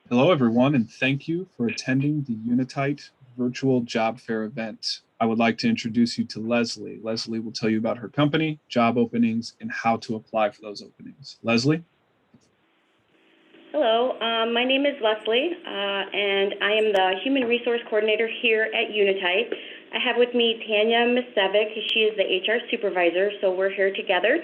Hello, everyone, and thank you for attending the Unytite virtual job fair event. I would like to introduce you to Leslie. Leslie will tell you about her company, job openings, and how to apply for those openings. Leslie? Hello, my name is Leslie, and I am the Human Resource Coordinator here at Unytite. I have with me Tanya Misevic. She is the HR Supervisor, so we're here together.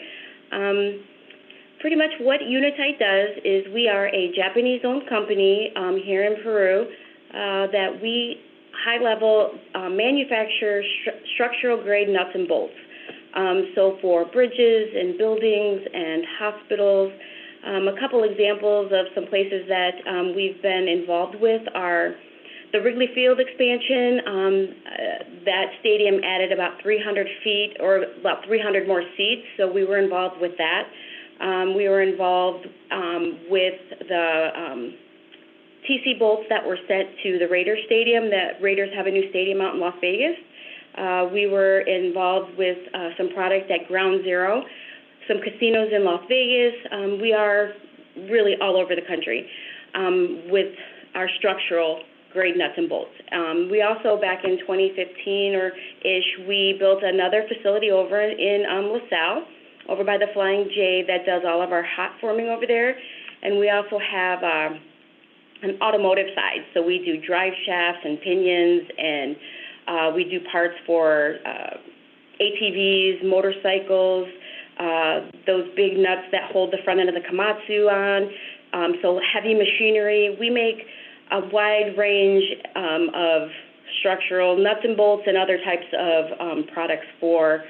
Pretty much what Unytite does is we are a Japanese-owned company here in Peru that we high-level manufacture structural-grade nuts and bolts. So for bridges and buildings and hospitals. A couple examples of some places that we've been involved with are the Wrigley Field expansion. That stadium added about 300 feet or about 300 more seats, so we were involved with that. We were involved with the TC bolts that were sent to the Raiders Stadium. The Raiders have a new stadium out in Las Vegas. We were involved with some product at Ground Zero, some casinos in Las Vegas. We are really all over the country with our structural grade nuts and bolts. We also, back in 2015 or ish, we built another facility over in LaSalle, over by the Flying J, that does all of our hot forming over there. And we also have an automotive side. So we do drive shafts and pinions, and we do parts for ATVs, motorcycles, those big nuts that hold the front end of the Komatsu on, so heavy machinery. We make a wide range of structural nuts and bolts and other types of products for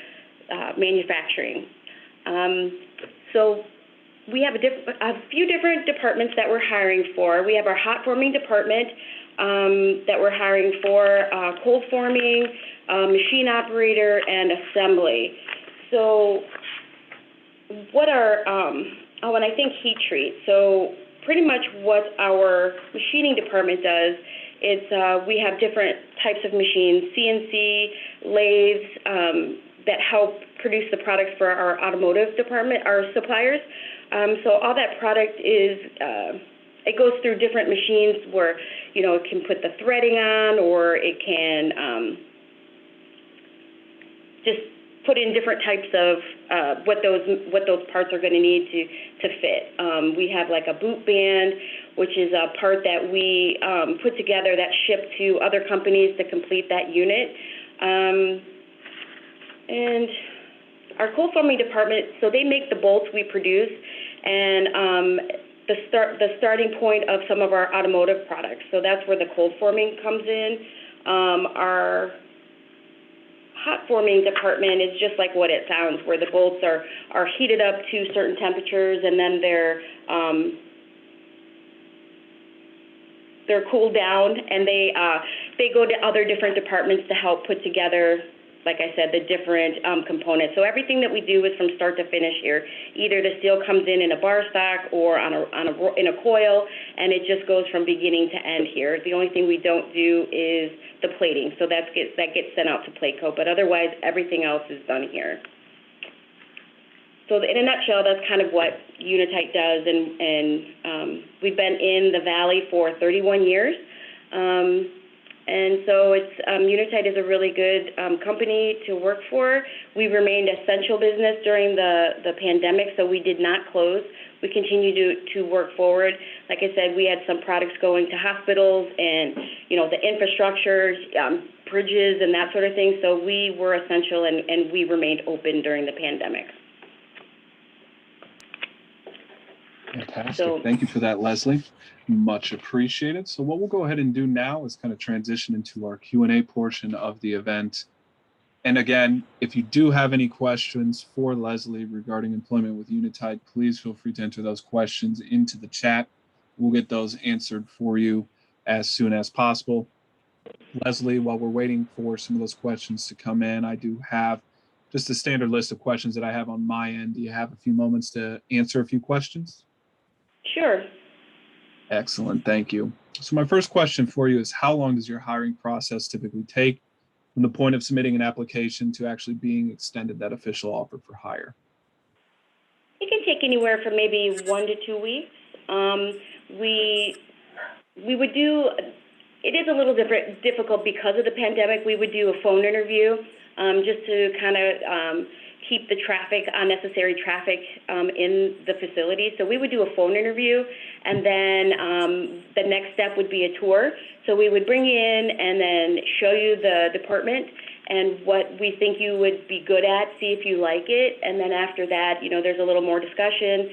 manufacturing. So we have a few different departments that we're hiring for. We have our hot forming department that we're hiring for, cold forming, machine operator, and assembly. So what are, and I think heat treat. So pretty much what our machining department does is we have different types of machines, CNC, lathes, that help produce the products for our automotive department, our suppliers. So all that product is, it goes through different machines where, it can put the threading on, or it can just put in different types of what those parts are going to need to fit. We have like a boot band, which is a part that we put together that shipped to other companies to complete that unit. And our cold forming department, so they make the bolts we produce, and the starting point of some of our automotive products. So that's where the cold forming comes in. Our hot forming department is just like what it sounds, where the bolts are heated up to certain temperatures, and then they're cooled down, and they go to other different departments to help put together, like I said, the different components. So everything that we do is from start to finish here. Either the steel comes in a bar stock or in a coil, and it just goes from beginning to end here. The only thing we don't do is the plating, so that gets sent out to Placo, but otherwise everything else is done here. So in a nutshell, that's kind of what Unytite does, and we've been in the Valley for 31 years. And so Unytite is a really good company to work for. We remained essential business during the pandemic, so we did not close. We continue to work forward. Like I said, we had some products going to hospitals and, the infrastructure, bridges and that sort of thing. So we were essential, and we remained open during the pandemic. Fantastic. Thank you for that, Leslie. Much appreciated. So what we'll go ahead and do now is kind of transition into our Q&A portion of the event. And again, if you do have any questions for Leslie regarding employment with Unytite, please feel free to enter those questions into the chat. We'll get those answered for you as soon as possible. Leslie, while we're waiting for some of those questions to come in, I do have just a standard list of questions that I have on my end. Do you have a few moments to answer a few questions? Sure. Excellent, thank you. So my first question for you is, how long does your hiring process typically take from the point of submitting an application to actually being extended that official offer for hire? It can take anywhere from maybe 1 to 2 weeks. We We would do, it is a little difficult because of the pandemic. We would do a phone interview just to kind of keep the unnecessary traffic in the facility. So we would do a phone interview, and then the next step would be a tour. So we would bring you in and then show you the department and what we think you would be good at, see if you like it, and then after that, there's a little more discussion,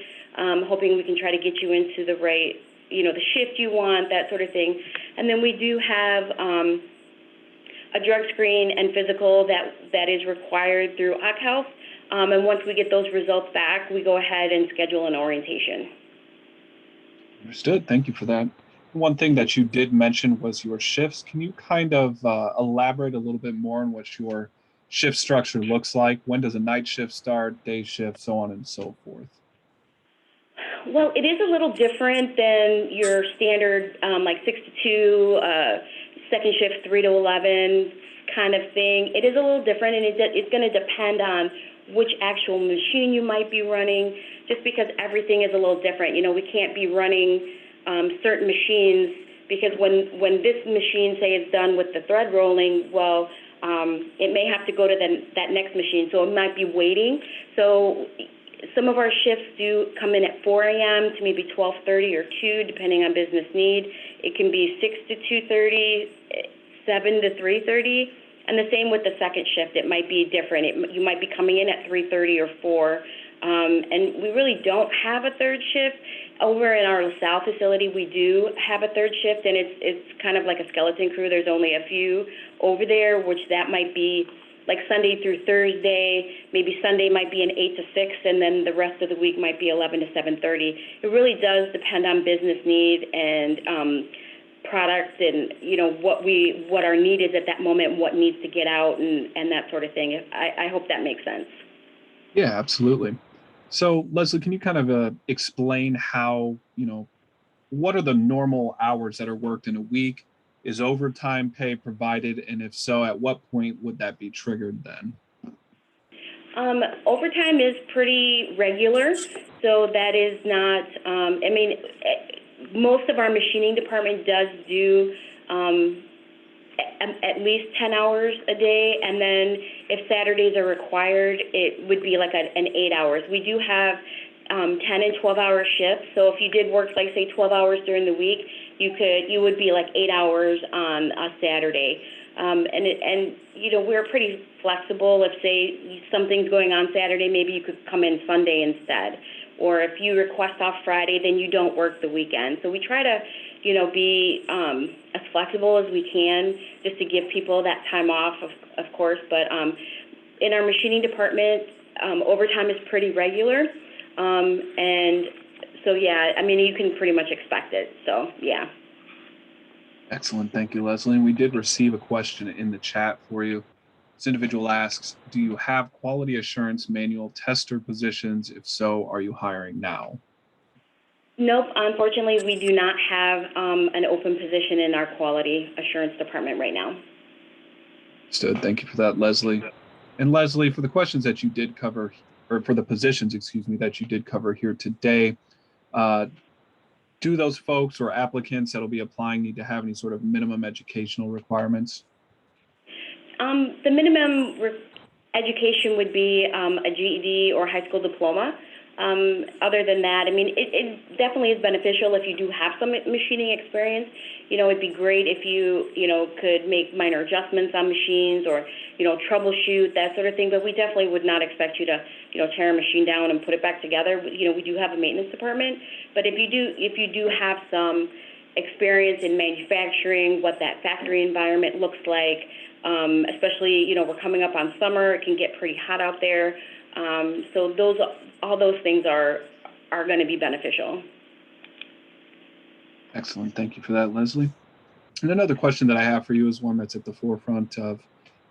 hoping we can try to get you into the right, the shift you want, that sort of thing. And then we do have a drug screen and physical that is required through OCHealth. And once we get those results back, we go ahead and schedule an orientation. Understood. Thank you for that. One thing that you did mention was your shifts. Can you kind of elaborate a little bit more on what your shift structure looks like? When does a night shift start, day shift, so on and so forth? Well, it is a little different than your standard, like 6 to 2, second shift 3 to 11 kind of thing. It is a little different, and it's going to depend on which actual machine you might be running, just because everything is a little different. We can't be running certain machines, because when this machine, say, is done with the thread rolling, well, it may have to go to that next machine, so it might be waiting. So some of our shifts do come in at 4 a.m. to maybe 12:30 or 2, depending on business need. It can be 6 to 2:30, 7 to 3:30, and the same with the second shift. It might be different. You might be coming in at 3:30 or 4, and we really don't have a third shift. Over in our LaSalle facility, we do have a third shift, and it's kind of like a skeleton crew. There's only a few over there, which that might be like Sunday through Thursday. Maybe Sunday might be an 8 to 6, and then the rest of the week might be 11 to 7:30. It really does depend on business need and product, and what our need is at that moment, what needs to get out, and that sort of thing. I hope that makes sense. Yeah, absolutely. So, Leslie, can you kind of explain how, what are the normal hours that are worked in a week? Is overtime pay provided? And if so, at what point would that be triggered then? Overtime is pretty regular, so that is not, most of our machining department does do at least 10 hours a day, and then if Saturdays are required, it would be like an 8 hours. We do have 10 and 12-hour shifts, so if you did work, like, say, 12 hours during the week, you would be like 8 hours on a Saturday. We're pretty flexible. If, say, something's going on Saturday, maybe you could come in Sunday instead. Or if you request off Friday, then you don't work the weekend. So we try to, be as flexible as we can, just to give people that time off, of course. But in our machining department, overtime is pretty regular. And so, yeah, you can pretty much expect it. So, yeah. Excellent. Thank you, Leslie. And we did receive a question in the chat for you. This individual asks, do you have quality assurance manual tester positions? If so, are you hiring now? Nope. Unfortunately, we do not have an open position in our quality assurance department right now. Understood. Thank you for that, Leslie. And Leslie, for the questions that you did cover, or for the positions, that you did cover here today, do those folks or applicants that'll be applying need to have any sort of minimum educational requirements? The minimum education would be a GED or high school diploma. Other than that, it definitely is beneficial if you do have some machining experience. It'd be great if you, could make minor adjustments on machines or, troubleshoot, that sort of thing. But we definitely would not expect you to, tear a machine down and put it back together. We do have a maintenance department. But if you do have some experience in manufacturing, what that factory environment looks like, especially, we're coming up on summer, it can get pretty hot out there. So all those things are going to be beneficial. Excellent. Thank you for that, Leslie. And another question that I have for you is one that's at the forefront of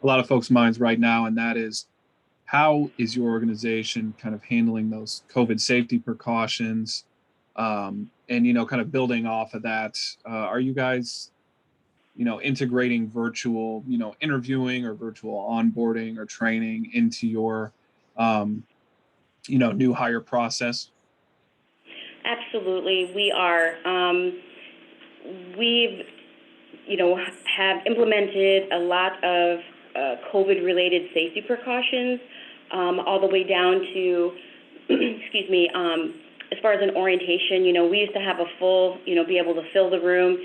a lot of folks' minds right now, and that is, how is your organization kind of handling those COVID safety precautions? And, kind of building off of that, are you guys, integrating virtual, interviewing or virtual onboarding or training into your, new hire process? Absolutely, we are. we've, have implemented a lot of COVID-related safety precautions, all the way down to, excuse me, as far as an orientation, we used to have a full, be able to fill the room.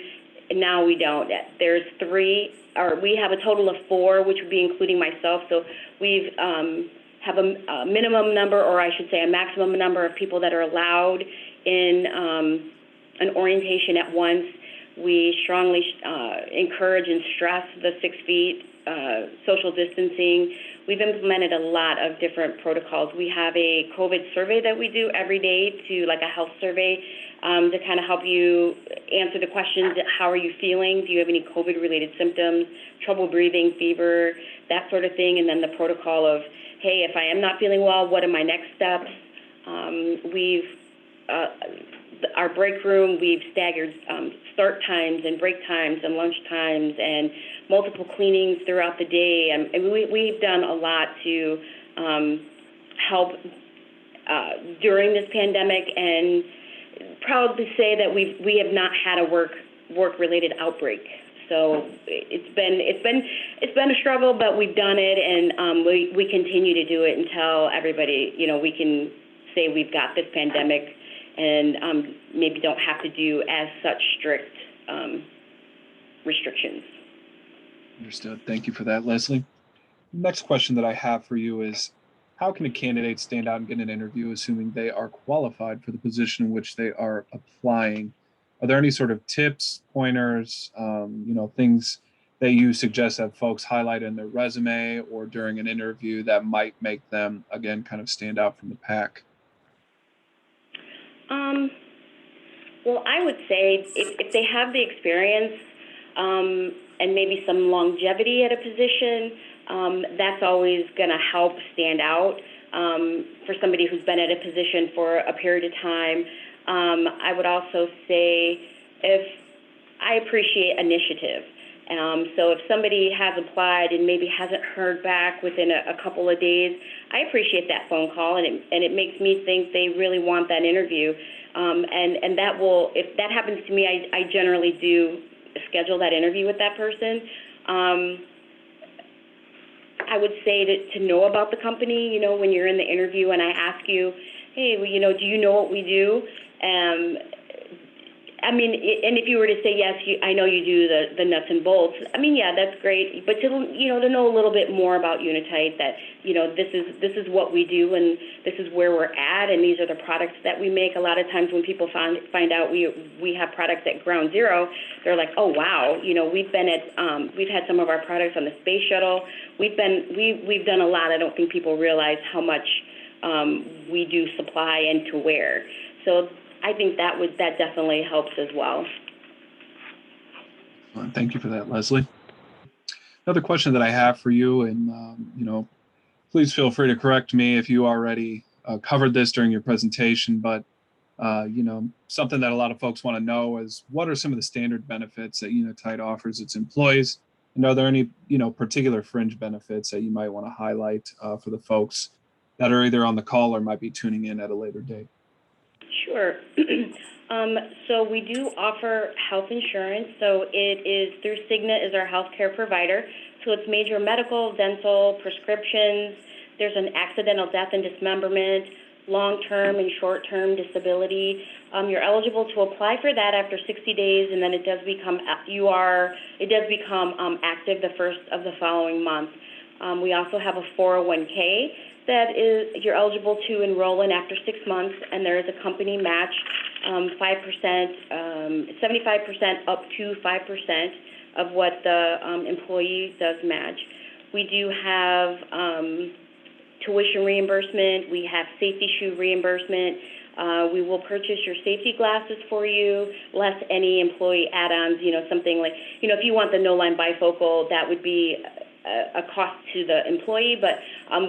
Now we don't. There's three, or we have a total of four, which would be including myself. So we've have a minimum number, or I should say a maximum number of people that are allowed in an orientation at once. We strongly encourage and stress the 6 feet, social distancing. We've implemented a lot of different protocols. We have a COVID survey that we do every day, to like a health survey, to kind of help you answer the questions. How are you feeling? Do you have any COVID-related symptoms, trouble breathing, fever, that sort of thing? And then the protocol of, hey, if I am not feeling well, what are my next steps? Our break room, we've staggered start times and break times and lunch times and multiple cleanings throughout the day. And we've done a lot to help during this pandemic, and proud to say that we have not had a work-related outbreak. So it's been a struggle, but we've done it, and we continue to do it until everybody, we can say we've got this pandemic, and maybe don't have to do as such strict restrictions. Understood. Thank you for that, Leslie. Next question that I have for you is, how can a candidate stand out and get an interview assuming they are qualified for the position in which they are applying? Are there any sort of tips, pointers, things that you suggest that folks highlight in their resume or during an interview that might make them, again, kind of stand out from the pack? Well, I would say if they have the experience and maybe some longevity at a position, that's always going to help stand out for somebody who's been at a position for a period of time. I would also say I appreciate initiative. So if somebody has applied and maybe hasn't heard back within a couple of days, I appreciate that phone call, and it makes me think they really want that interview. And that will, if that happens to me, I generally do schedule that interview with that person. I would say to know about the company, when you're in the interview and I ask you, hey, well, do you know what we do? And if you were to say yes, I know you do the nuts and bolts. Yeah, that's great. But to know a little bit more about Unytite, that this is what we do, and this is where we're at, and these are the products that we make. A lot of times when people find out we have products at ground zero, they're like, oh wow, we've had some of our products on the space shuttle. We've done a lot. I don't think people realize how much we do supply and to where. So I think that definitely helps as well. Thank you for that, Leslie. Another question that I have for you, and please feel free to correct me if you already covered this during your presentation, but something that a lot of folks want to know is, what are some of the standard benefits that Unytite offers its employees, and are there any particular fringe benefits that you might want to highlight for the folks that are either on the call or might be tuning in at a later date? Sure. So we do offer health insurance. So it is through Cigna, is our healthcare provider. So it's major medical, dental, prescriptions. There's an accidental death and dismemberment, long-term and short-term disability. You're eligible to apply for that after 60 days, and then it does become active the first of the following month. We also have a 401k that you're eligible to enroll in after 6 months, and there is a company match, 5%, 75% up to 5% of what the employee does match. We do have tuition reimbursement. We have safety shoe reimbursement. We will purchase your safety glasses for you, less any employee add-ons, something like, if you want the no-line bifocal, that would be a cost to the employee, but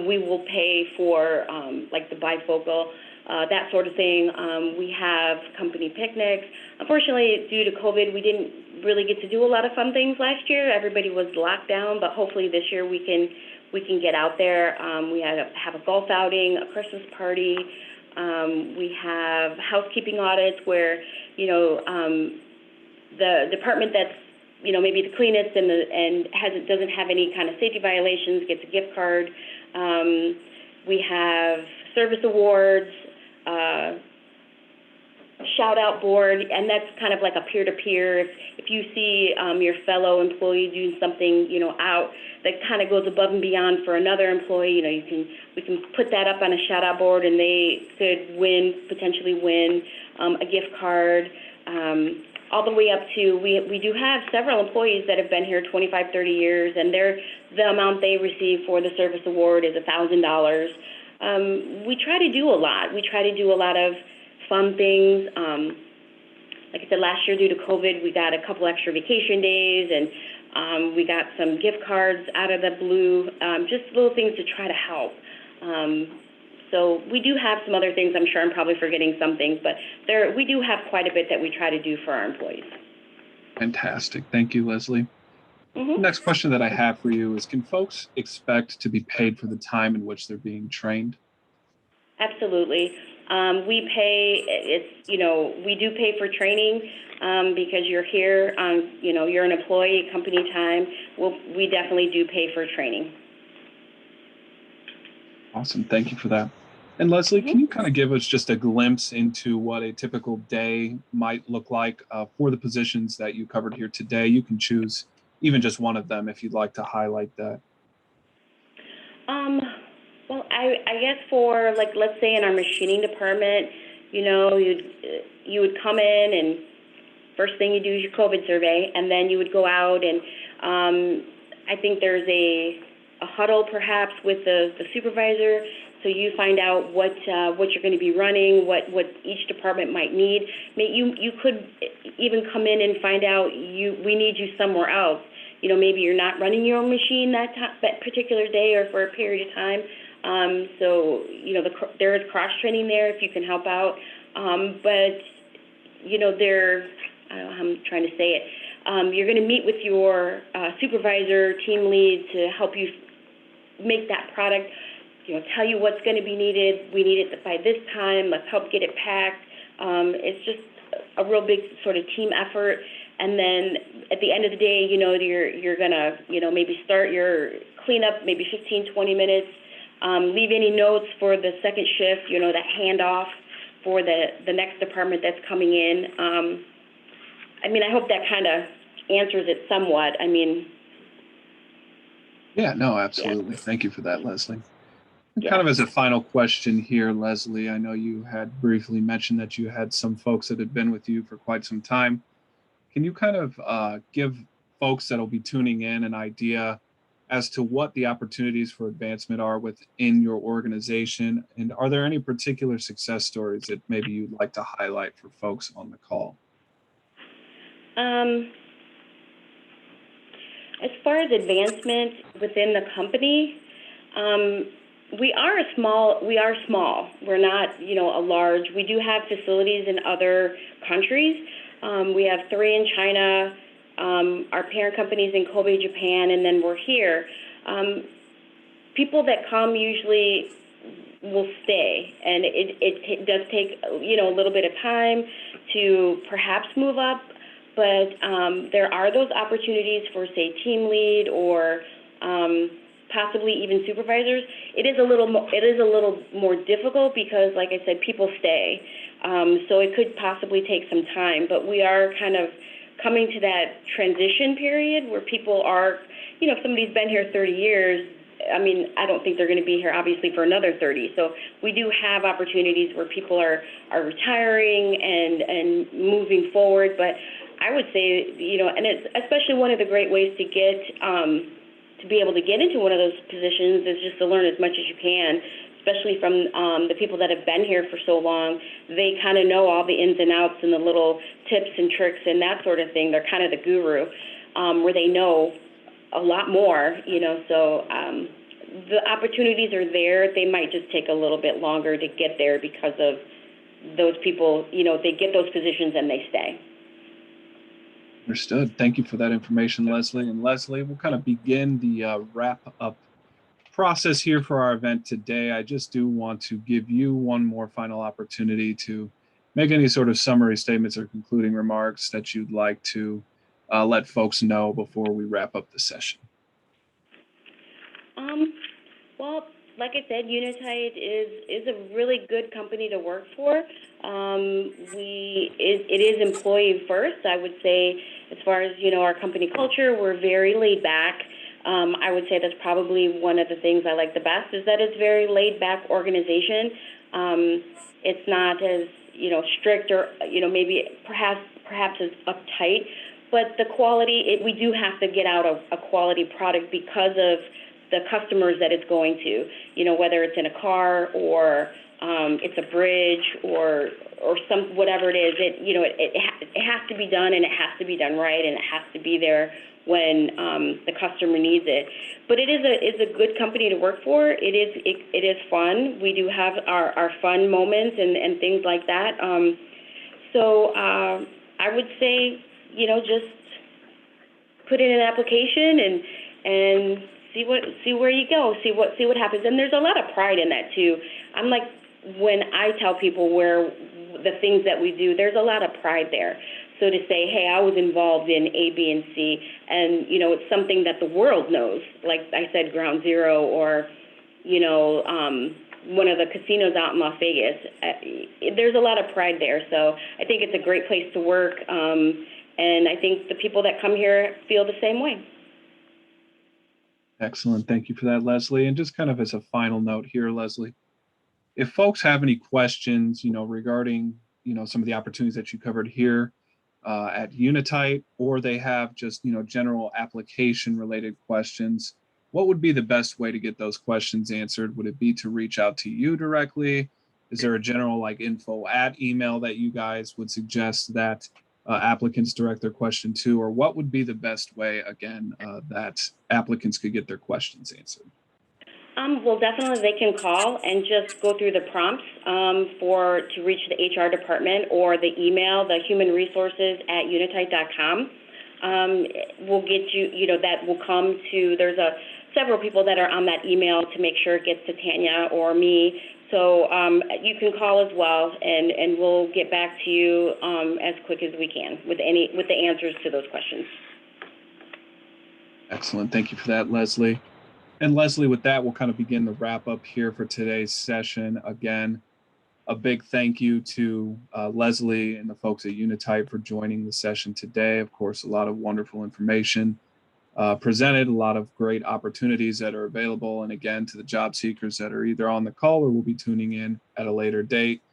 we will pay for like the bifocal, that sort of thing. We have company picnics. Unfortunately, due to COVID, we didn't really get to do a lot of fun things last year. Everybody was locked down, but hopefully this year we can get out there. We have a golf outing, a Christmas party. We have housekeeping audits where, the department that's, maybe the cleanest and doesn't have any kind of safety violations gets a gift card. We have service awards, shout out board, and that's kind of like a peer-to-peer. If you see your fellow employee doing something, out that kind of goes above and beyond for another employee, we can put that up on a shout out board, and they could potentially win a gift card. All the way up to, we do have several employees that have been here 25, 30 years, and the amount they receive for the service award is $1,000. We try to do a lot. We try to do a lot of fun things. Like I said, last year due to COVID, we got a couple extra vacation days, and we got some gift cards out of the blue, just little things to try to help. So we do have some other things. I'm sure I'm probably forgetting some things, but we do have quite a bit that we try to do for our employees. Fantastic. Thank you, Leslie. Mm-hmm. The next question that I have for you is, can folks expect to be paid for the time in which they're being trained? Absolutely. We do pay for training because you're here, you're an employee, company time. We definitely do pay for training. Awesome. Thank you for that. And Leslie, can you kind of give us just a glimpse into what a typical day might look like for the positions that you covered here today? You can choose even just one of them if you'd like to highlight that. Well, I guess for, like, let's say in our machining department, you would come in, and first thing you do is your COVID survey, and then you would go out, and I think there's a huddle perhaps with the supervisor, so you find out what you're going to be running, what each department might need. You could even come in and find out we need you somewhere else. Maybe you're not running your own machine that particular day or for a period of time. So there is cross training there if you can help out. But I don't know how I'm trying to say it. You're going to meet with your supervisor, team lead to help you make that product, tell you what's going to be needed. We need it by this time. Let's help get it packed. It's just a real big sort of team effort. And then at the end of the day, you're going to, maybe start your cleanup, maybe 15, 20 minutes, leave any notes for the second shift, that handoff for the next department that's coming in. I hope that kind of answers it somewhat. Yeah, no, absolutely. Yeah. Thank you for that, Leslie. Yeah. Kind of as a final question here, Leslie, I know you had briefly mentioned that you had some folks that had been with you for quite some time. Can you kind of give folks that'll be tuning in an idea as to what the opportunities for advancement are within your organization? And are there any particular success stories that maybe you'd like to highlight for folks on the call? As far as advancement within the company, we are small. We're not, a large. We do have facilities in other countries. We have 3 in China. Our parent company's in Kobe, Japan, and then we're here. People that come usually will stay, and it does take, a little bit of time to perhaps move up. But there are those opportunities for, say, team lead or possibly even supervisors. It is a little more difficult because, like I said, people stay. So it could possibly take some time. But we are kind of coming to that transition period where people are, if somebody's been here 30 years, I don't think they're going to be here, obviously, for another 30. So we do have opportunities where people are retiring and moving forward. But I would say, and it's especially one of the great ways to get, to be able to get into one of those positions is just to learn as much as you can, especially from the people that have been here for so long. They kind of know all the ins and outs and the little tips and tricks and that sort of thing. They're kind of the guru, where they know a lot more, so the opportunities are there. They might just take a little bit longer to get there because of those people, they get those positions and they stay. Understood. Thank you for that information, Leslie. And Leslie, we'll kind of begin the wrap-up process here for our event today. I just do want to give you one more final opportunity to make any sort of summary statements or concluding remarks that you'd like to let folks know before we wrap up the session. Well, like I said, Unytite is a really good company to work for. It is employee first. I would say, as far as our company culture, we're very laid back. I would say that's probably one of the things I like the best is that it's very laid back organization. It's not as strict or maybe perhaps as uptight, but the quality we do have to get out a quality product because of the customers that it's going to, whether it's in a car or it's a bridge or whatever it is, it has to be done, and it has to be done right, and it has to be there when the customer needs it. But it's a good company to work for. It is fun. We do have our fun moments and things like that. So I would say, just put in an application and see where you go, see what happens. And there's a lot of pride in that too. I'm like, when I tell people where the things that we do, there's a lot of pride there. So to say, hey, I was involved in A, B, and C, and it's something that the world knows. Like I said, Ground Zero, or one of the casinos out in Las Vegas. There's a lot of pride there. So I think it's a great place to work, and I think the people that come here feel the same way. Excellent. Thank you for that, Leslie. And just kind of as a final note here, Leslie, if folks have any questions, regarding, some of the opportunities that you covered here at Unytite, or they have just, general application related questions, what would be the best way to get those questions answered? Would it be to reach out to you directly? Is there a general info@email that you guys would suggest that applicants direct their question to, or what would be the best way, again, that applicants could get their questions answered? Well, definitely they can call and just go through the prompts to reach the HR department, or the email, the human resources at unytite.com. We'll get that will come to, there's several people that are on that email to make sure it gets to Tanya or me. So you can call as well, and we'll get back to you as quick as we can with the answers to those questions. Excellent. Thank you for that, Leslie. And Leslie, with that, we'll kind of begin the wrap up here for today's session. Again, a big thank you to Leslie and the folks at Unytite for joining the session today. Of course, a lot of wonderful information presented, a lot of great opportunities that are available. And again, to the job seekers that are either on the call or will be tuning in at a later date,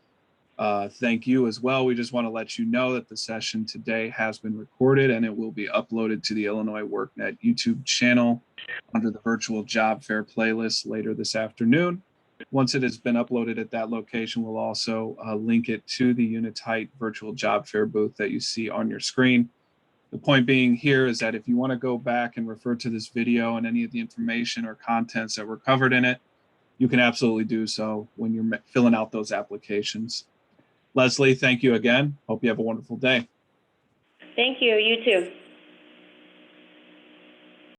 thank you as well. We just want to let you know that the session today has been recorded, and it will be uploaded to the Illinois WorkNet YouTube channel under the virtual job fair playlist later this afternoon. Once it has been uploaded at that location, we'll also link it to the Unytite virtual job fair booth that you see on your screen. The point being here is that if you want to go back and refer to this video and any of the information or contents that were covered in it, you can absolutely do so when you're filling out those applications. Leslie, thank you again. Hope you have a wonderful day. Thank you. You too.